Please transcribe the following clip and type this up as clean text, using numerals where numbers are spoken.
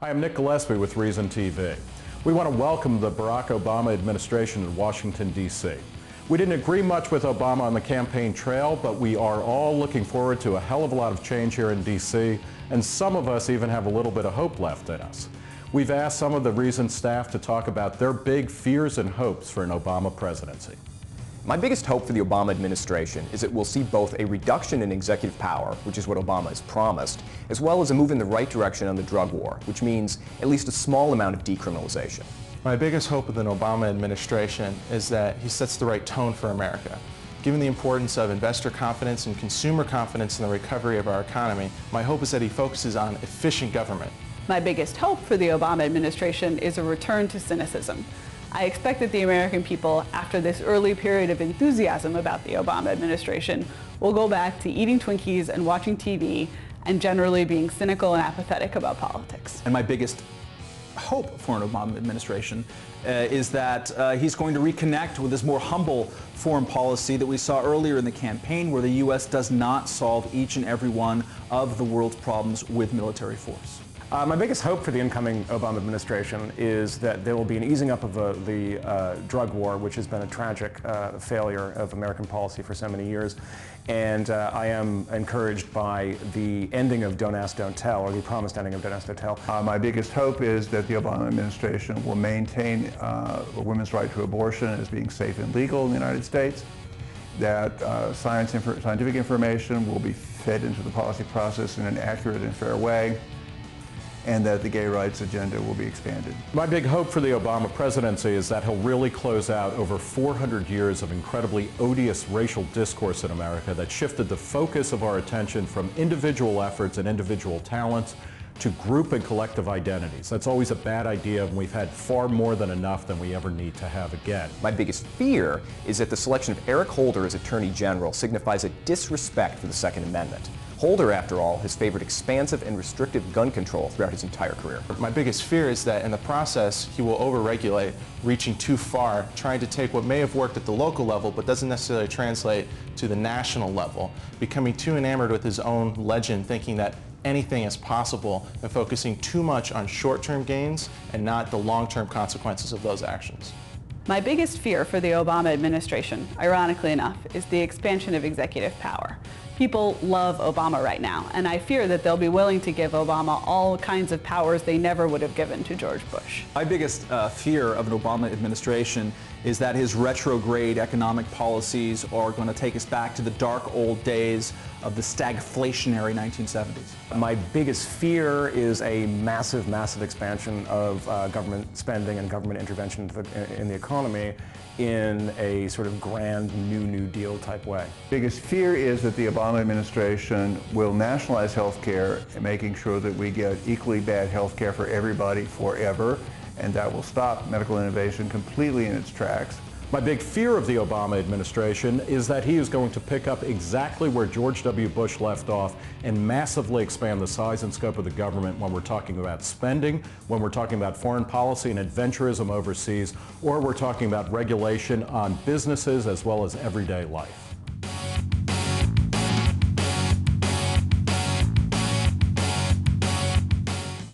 Hi, I'm Nick Gillespie with Reason TV. We want to welcome the Barack Obama administration in Washington, D.C. We didn't agree much with Obama on the campaign trail, but we are all looking forward to a hell of a lot of change here in D.C., and some of us even have a little bit of hope left in us. We've asked some of the Reason staff to talk about their big fears and hopes for an Obama presidency. My biggest hope for the Obama administration is that we'll see both a reduction in executive power, which is what Obama has promised, as well as a move in the right direction on the drug war, which means at least a small amount of decriminalization. My biggest hope with an Obama administration is that he sets the right tone for America. Given the importance of investor confidence and consumer confidence in the recovery of our economy, my hope is that he focuses on efficient government. My biggest hope for the Obama administration is a return to cynicism. I expect that the American people, after this early period of enthusiasm about the Obama administration, will go back to eating Twinkies and watching TV and generally being cynical and apathetic about politics. And my biggest hope for an Obama administration is that he's going to reconnect with this more humble foreign policy that we saw earlier in the campaign, where the U.S. does not solve each and every one of the world's problems with military force. My biggest hope for the incoming Obama administration is that there will be an easing up of the drug war, which has been a tragic failure of American policy for so many years. And I am encouraged by the ending of Don't Ask, Don't Tell, or the promised ending of Don't Ask, Don't Tell. My biggest hope is that the Obama administration will maintain women's right to abortion as being safe and legal in the United States, that scientific information will be fed into the policy process in an accurate and fair way, and that the gay rights agenda will be expanded. My big hope for the Obama presidency is that he'll really close out over 400 years of incredibly odious racial discourse in America that shifted the focus of our attention from individual efforts and individual talents to group and collective identities. That's always a bad idea, and we've had far more than enough than we ever need to have again. My biggest fear is that the selection of Eric Holder as Attorney General signifies a disrespect for the Second Amendment. Holder, after all, has favored expansive and restrictive gun control throughout his entire career. My biggest fear is that in the process, he will overregulate, reaching too far, trying to take what may have worked at the local level but doesn't necessarily translate to the national level, becoming too enamored with his own legend, thinking that anything is possible, and focusing too much on short-term gains and not the long-term consequences of those actions. My biggest fear for the Obama administration, ironically enough, is the expansion of executive power. People love Obama right now, and I fear that they'll be willing to give Obama all kinds of powers they never would have given to George Bush. My biggest fear of an Obama administration is that his retrograde economic policies are going to take us back to the dark old days of the stagflationary 1970s. My biggest fear is a massive, massive expansion of government spending and government intervention in the economy in a sort of grand New Deal type way. Biggest fear is that the Obama administration will nationalize health care, making sure that we get equally bad health care for everybody forever, and that will stop medical innovation completely in its tracks. My big fear of the Obama administration is that he is going to pick up exactly where George W. Bush left off and massively expand the size and scope of the government when we're talking about spending, when we're talking about foreign policy and adventurism overseas, or we're talking about regulation on businesses as well as everyday life.